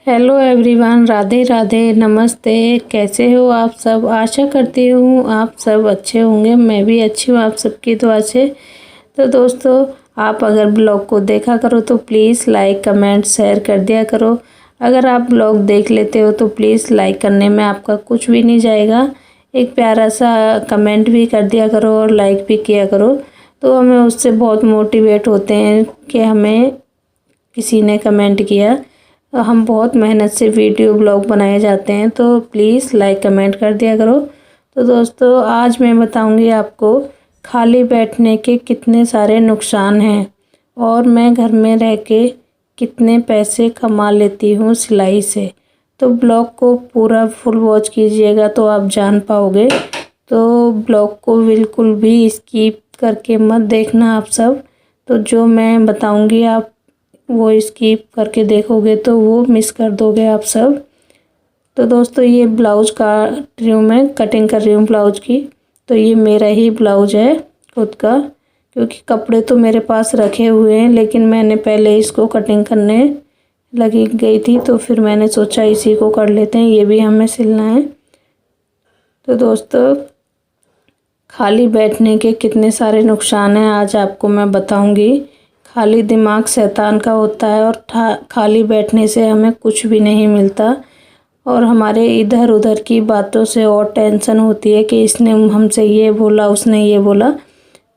Hello everyone, Radhe Radhe, नमस्ते। कैसे हो आप सब? आशा करती हूँ आप सब अच्छे होंगे। मैं भी अच्छी हूँ आप सबकी दुआ से। तो दोस्तों, आप अगर ब्लॉग को देखा करो तो प्लीज़ लाइक कमेंट शेयर कर दिया करो। अगर आप ब्लॉग देख लेते हो तो प्लीज़ लाइक करने में आपका कुछ भी नहीं जाएगा। एक प्यारा सा कमेंट भी कर दिया करो और लाइक भी किया करो, तो हमें उससे बहुत मोटिवेट होते हैं कि हमें किसी ने कमेंट किया। हम बहुत मेहनत से वीडियो ब्लॉग बनाए जाते हैं, तो प्लीज़ लाइक कमेंट कर दिया करो। तो दोस्तों, आज मैं बताऊंगी आपको खाली बैठने के कितने सारे नुकसान हैं और मैं घर में रह के कितने पैसे कमा लेती हूँ सिलाई से। तो ब्लॉग को पूरा फुल वॉच कीजिएगा तो आप जान पाओगे। तो ब्लॉग को बिल्कुल भी स्किप करके मत देखना आप सब। तो जो मैं बताऊंगी आप वो स्किप करके देखोगे तो वो मिस कर दोगे आप सब। तो दोस्तों, ये ब्लाउज काट रही हूँ, मैं कटिंग कर रही हूँ ब्लाउज की। तो ये मेरा ही ब्लाउज है खुद का, क्योंकि कपड़े तो मेरे पास रखे हुए हैं, लेकिन मैंने पहले इसको कटिंग करने लगी गई थी, तो फिर मैंने सोचा इसी को कर लेते हैं, ये भी हमें सिलना है। तो दोस्तों, खाली बैठने के कितने सारे नुकसान हैं आज आपको मैं बताऊंगी। खाली दिमाग शैतान का होता है और खाली बैठने से हमें कुछ भी नहीं मिलता और हमारे इधर उधर की बातों से और टेंशन होती है कि इसने हमसे ये बोला, उसने ये बोला।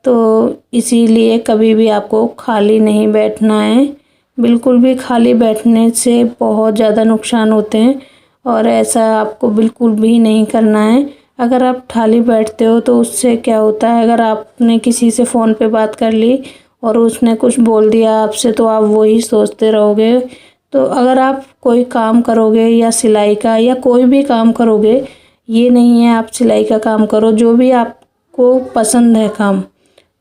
तो इसीलिए कभी भी आपको खाली नहीं बैठना है। बिल्कुल भी खाली बैठने से बहुत ज़्यादा नुकसान होते हैं और ऐसा आपको बिल्कुल भी नहीं करना है। अगर आप खाली बैठते हो तो उससे क्या होता है, अगर आपने किसी से फ़ोन पे बात कर ली और उसने कुछ बोल दिया आपसे, तो आप वही सोचते रहोगे। तो अगर आप कोई काम करोगे या सिलाई का या कोई भी काम करोगे, ये नहीं है आप सिलाई का काम करो, जो भी आपको पसंद है काम,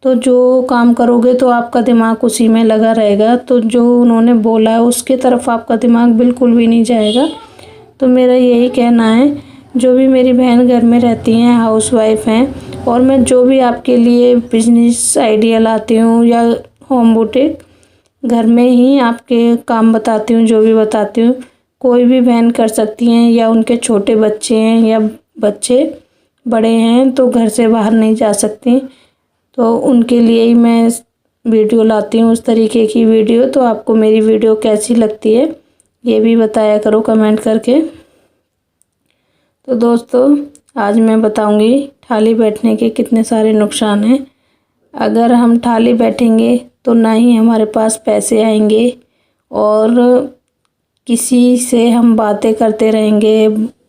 तो जो काम करोगे तो आपका दिमाग उसी में लगा रहेगा। तो जो उन्होंने बोला है उसकी तरफ आपका दिमाग बिल्कुल भी नहीं जाएगा। तो मेरा यही कहना है, जो भी मेरी बहन घर में रहती हैं, हाउसवाइफ हैं, और मैं जो भी आपके लिए बिजनेस आइडिया लाती हूँ या होम बुटीक घर में ही आपके काम बताती हूँ, जो भी बताती हूँ कोई भी बहन कर सकती हैं, या उनके छोटे बच्चे हैं या बच्चे बड़े हैं तो घर से बाहर नहीं जा सकती, तो उनके लिए ही मैं वीडियो लाती हूँ, उस तरीके की वीडियो। तो आपको मेरी वीडियो कैसी लगती है ये भी बताया करो कमेंट करके। तो दोस्तों, आज मैं बताऊंगी खाली बैठने के कितने सारे नुकसान हैं। अगर हम खाली बैठेंगे तो ना ही हमारे पास पैसे आएंगे और किसी से हम बातें करते रहेंगे,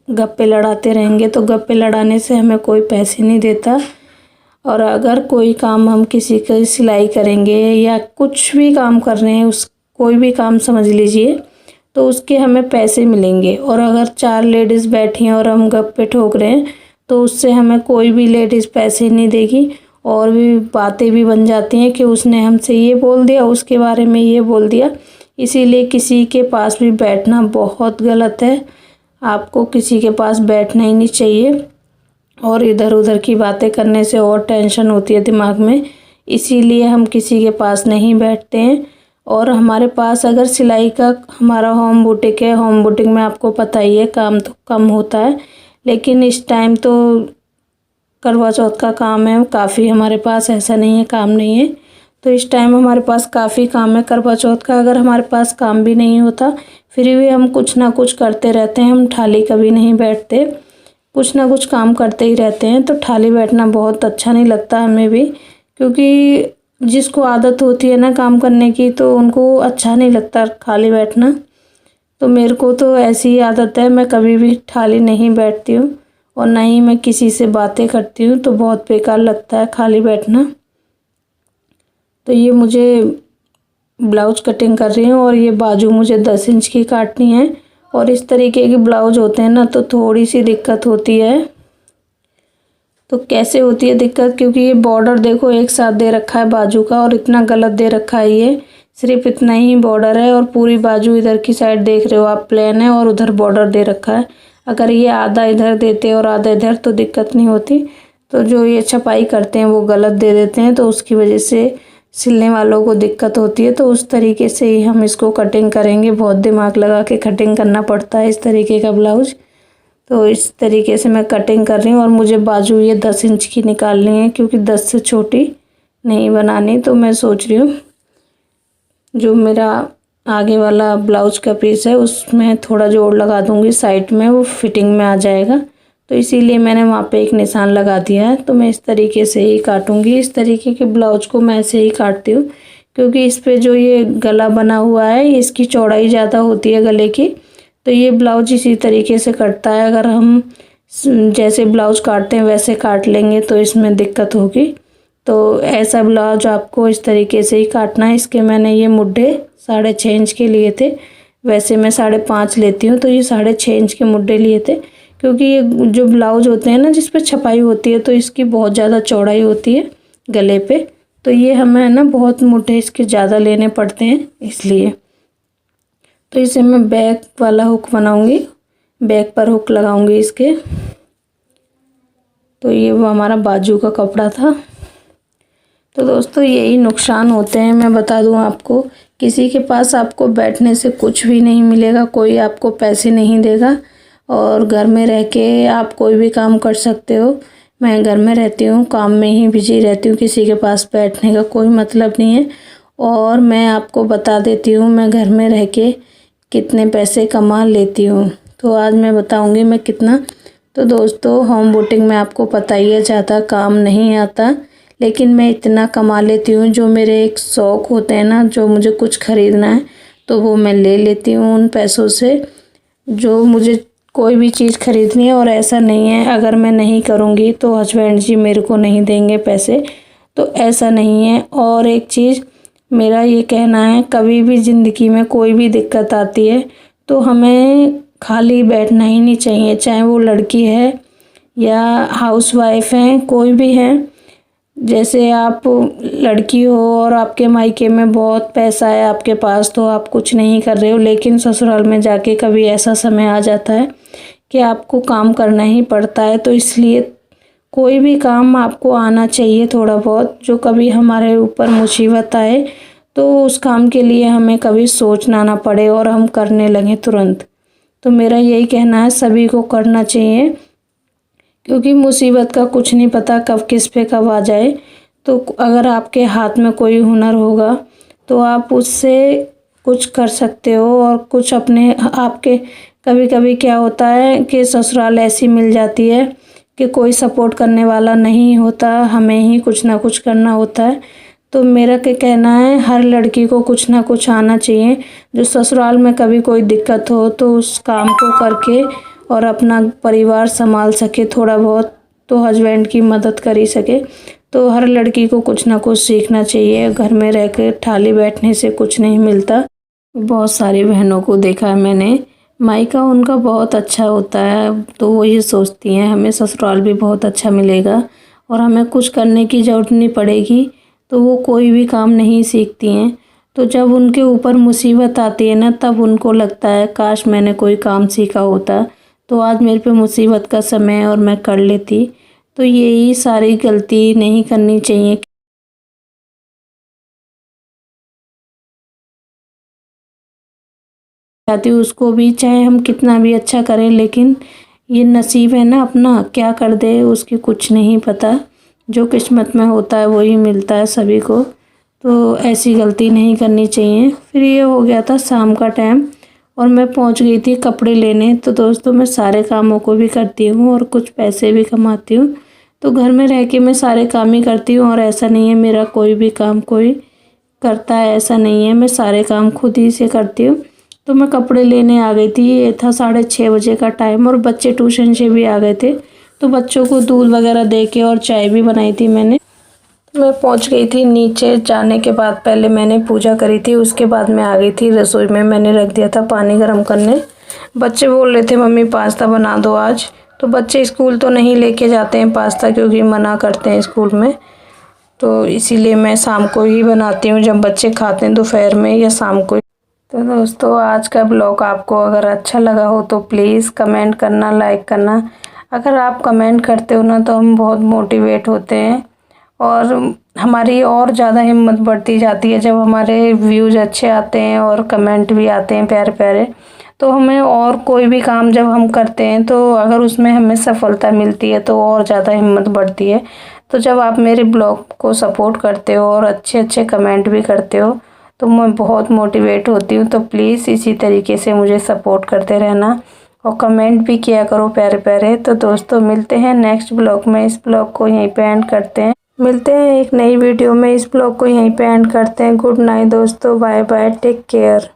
गप्पे लड़ाते रहेंगे, तो गप्पे लड़ाने से हमें कोई पैसे नहीं देता। और अगर कोई काम हम किसी की सिलाई करेंगे या कुछ भी काम कर रहे हैं, उस कोई भी काम समझ लीजिए, तो उसके हमें पैसे मिलेंगे। और अगर 4 लेडीज़ बैठी हैं और हम गप्पे ठोक रहे हैं, तो उससे हमें कोई भी लेडीज़ पैसे नहीं देगी और भी बातें भी बन जाती हैं कि उसने हमसे ये बोल दिया, उसके बारे में ये बोल दिया। इसीलिए किसी के पास भी बैठना बहुत गलत है। आपको किसी के पास बैठना ही नहीं चाहिए और इधर उधर की बातें करने से और टेंशन होती है दिमाग में। इसीलिए हम किसी के पास नहीं बैठते हैं। और हमारे पास अगर सिलाई का हमारा होम बुटीक है, होम बुटीक में आपको पता ही है काम तो कम होता है, लेकिन इस टाइम तो करवा चौथ का काम है काफ़ी हमारे पास, ऐसा नहीं है काम नहीं है। तो इस टाइम हमारे पास काफ़ी काम है करवा चौथ का। अगर हमारे पास काम भी नहीं होता फिर भी हम कुछ ना कुछ करते रहते हैं, हम खाली कभी नहीं बैठते, कुछ ना कुछ काम करते ही रहते हैं। तो खाली बैठना बहुत अच्छा नहीं लगता हमें भी, क्योंकि जिसको आदत होती है ना काम करने की तो उनको अच्छा नहीं लगता खाली बैठना। तो मेरे को तो ऐसी आदत है, मैं कभी भी खाली नहीं बैठती हूँ और ना ही मैं किसी से बातें करती हूँ, तो बहुत बेकार लगता है खाली बैठना। तो ये मुझे ब्लाउज कटिंग कर रही हूँ और ये बाजू मुझे 10 इंच की काटनी है। और इस तरीके के ब्लाउज होते हैं ना तो थोड़ी सी दिक्कत होती है। तो कैसे होती है दिक्कत, क्योंकि ये बॉर्डर देखो एक साथ दे रखा है बाजू का और इतना गलत दे रखा है, ये सिर्फ इतना ही बॉर्डर है और पूरी बाजू इधर की साइड देख रहे हो आप प्लेन है और उधर बॉर्डर दे रखा है। अगर ये आधा इधर देते और आधा इधर तो दिक्कत नहीं होती। तो जो ये छपाई करते हैं वो गलत दे देते हैं, तो उसकी वजह से सिलने वालों को दिक्कत होती है, तो उस तरीके से ही हम इसको कटिंग करेंगे। बहुत दिमाग लगा के कटिंग करना पड़ता है इस तरीके का ब्लाउज। तो इस तरीके से मैं कटिंग कर रही हूँ और मुझे बाजू ये 10 इंच की निकालनी है, क्योंकि 10 से छोटी नहीं बनानी। तो मैं सोच रही हूँ जो मेरा आगे वाला ब्लाउज का पीस है उसमें थोड़ा जोड़ लगा दूँगी साइड में, वो फिटिंग में आ जाएगा। तो इसीलिए मैंने वहाँ पे एक निशान लगा दिया है। तो मैं इस तरीके से ही काटूँगी। इस तरीके के ब्लाउज को मैं ऐसे ही काटती हूँ, क्योंकि इस पे जो ये गला बना हुआ है इसकी चौड़ाई ज़्यादा होती है गले की। तो ये ब्लाउज इसी तरीके से कटता है। अगर हम जैसे ब्लाउज काटते हैं वैसे काट लेंगे तो इसमें दिक्कत होगी। तो ऐसा ब्लाउज आपको इस तरीके से ही काटना है। इसके मैंने ये मुड्ढे 6.5 इंच के लिए थे, वैसे मैं 5.5 लेती हूँ, तो ये 6.5 इंच के मुड्ढे लिए थे। क्योंकि ये जो ब्लाउज होते हैं ना जिस पे छपाई होती है, तो इसकी बहुत ज़्यादा चौड़ाई होती है गले पे, तो ये हमें ना बहुत मुड्ढे इसके ज़्यादा लेने पड़ते हैं इसलिए। तो इसे मैं बैक वाला हुक बनाऊंगी, बैक पर हुक लगाऊंगी इसके। तो ये वो हमारा बाजू का कपड़ा था। तो दोस्तों यही नुकसान होते हैं, मैं बता दूं आपको, किसी के पास आपको बैठने से कुछ भी नहीं मिलेगा, कोई आपको पैसे नहीं देगा, और घर में रह के आप कोई भी काम कर सकते हो। मैं घर में रहती हूँ, काम में ही बिजी रहती हूँ, किसी के पास बैठने का कोई मतलब नहीं है। और मैं आपको बता देती हूँ मैं घर में रह के कितने पैसे कमा लेती हूँ। तो आज मैं बताऊँगी मैं कितना। तो दोस्तों होम बुटीक में आपको पता ही है ज़्यादा काम नहीं आता, लेकिन मैं इतना कमा लेती हूँ। जो मेरे एक शौक़ होते हैं ना, जो मुझे कुछ ख़रीदना है तो वो मैं ले लेती हूँ उन पैसों से, जो मुझे कोई भी चीज़ खरीदनी है। और ऐसा नहीं है अगर मैं नहीं करूँगी तो हस्बैंड जी मेरे को नहीं देंगे पैसे, तो ऐसा नहीं है। और एक चीज़ मेरा ये कहना है, कभी भी ज़िंदगी में कोई भी दिक्कत आती है तो हमें खाली बैठना ही नहीं चाहिए, चाहे वो लड़की है या हाउसवाइफ है, कोई भी है। जैसे आप लड़की हो और आपके मायके में बहुत पैसा है आपके पास, तो आप कुछ नहीं कर रहे हो, लेकिन ससुराल में जाके कभी ऐसा समय आ जाता है कि आपको काम करना ही पड़ता है। तो इसलिए कोई भी काम आपको आना चाहिए थोड़ा बहुत, जो कभी हमारे ऊपर मुसीबत आए तो उस काम के लिए हमें कभी सोचना ना पड़े और हम करने लगें तुरंत। तो मेरा यही कहना है सभी को करना चाहिए, क्योंकि मुसीबत का कुछ नहीं पता कब किस पे कब आ जाए। तो अगर आपके हाथ में कोई हुनर होगा तो आप उससे कुछ कर सकते हो और कुछ अपने आपके। कभी कभी क्या होता है कि ससुराल ऐसी मिल जाती है कि कोई सपोर्ट करने वाला नहीं होता, हमें ही कुछ ना कुछ करना होता है। तो मेरा क्या कहना है, हर लड़की को कुछ ना कुछ आना चाहिए, जो ससुराल में कभी कोई दिक्कत हो तो उस काम को करके और अपना परिवार संभाल सके थोड़ा बहुत, तो हस्बैंड की मदद कर ही सके। तो हर लड़की को कुछ ना कुछ सीखना चाहिए, घर में रह के खाली बैठने से कुछ नहीं मिलता। बहुत सारी बहनों को देखा है मैंने, मायका उनका बहुत अच्छा होता है, तो वो ये सोचती हैं हमें ससुराल भी बहुत अच्छा मिलेगा और हमें कुछ करने की ज़रूरत नहीं पड़ेगी, तो वो कोई भी काम नहीं सीखती हैं। तो जब उनके ऊपर मुसीबत आती है ना, तब उनको लगता है काश मैंने कोई काम सीखा होता, तो आज मेरे पे मुसीबत का समय है और मैं कर लेती। तो यही सारी गलती नहीं करनी चाहिए। चाहती हूँ उसको भी, चाहे हम कितना भी अच्छा करें, लेकिन ये नसीब है ना अपना, क्या कर दे उसकी कुछ नहीं पता। जो किस्मत में होता है वही मिलता है सभी को। तो ऐसी गलती नहीं करनी चाहिए। फिर ये हो गया था शाम का टाइम और मैं पहुंच गई थी कपड़े लेने। तो दोस्तों मैं सारे कामों को भी करती हूँ और कुछ पैसे भी कमाती हूँ। तो घर में रह के मैं सारे काम ही करती हूँ, और ऐसा नहीं है मेरा कोई भी काम कोई करता है, ऐसा नहीं है, मैं सारे काम खुद ही से करती हूँ। तो मैं कपड़े लेने आ गई थी, ये था 6:30 बजे का टाइम, और बच्चे ट्यूशन से भी आ गए थे। तो बच्चों को दूध वगैरह दे के और चाय भी बनाई थी मैंने। तो मैं पहुंच गई थी नीचे। जाने के बाद पहले मैंने पूजा करी थी, उसके बाद मैं आ गई थी रसोई में। मैंने रख दिया था पानी गर्म करने। बच्चे बोल रहे थे मम्मी पास्ता बना दो आज। तो बच्चे स्कूल तो नहीं लेके जाते हैं पास्ता, क्योंकि मना करते हैं स्कूल में, तो इसीलिए मैं शाम को ही बनाती हूँ जब बच्चे खाते हैं, दोपहर में या शाम को। तो दोस्तों आज का ब्लॉग आपको अगर अच्छा लगा हो तो प्लीज़ कमेंट करना, लाइक करना। अगर आप कमेंट करते हो ना तो हम बहुत मोटिवेट होते हैं, और हमारी और ज़्यादा हिम्मत बढ़ती जाती है जब हमारे व्यूज़ अच्छे आते हैं और कमेंट भी आते हैं प्यारे प्यारे। तो हमें और कोई भी काम जब हम करते हैं तो अगर उसमें हमें सफलता मिलती है तो और ज़्यादा हिम्मत बढ़ती है। तो जब आप मेरे ब्लॉग को सपोर्ट करते हो और अच्छे अच्छे कमेंट भी करते हो तो मैं बहुत मोटिवेट होती हूँ। तो प्लीज़ इसी तरीके से मुझे सपोर्ट करते रहना और कमेंट भी किया करो प्यारे प्यारे। तो दोस्तों मिलते हैं नेक्स्ट ब्लॉग में। इस ब्लॉग को यहीं पे एंड करते हैं। मिलते हैं एक नई वीडियो में। इस ब्लॉग को यहीं पे एंड करते हैं। गुड नाइट दोस्तों, बाय बाय, टेक केयर।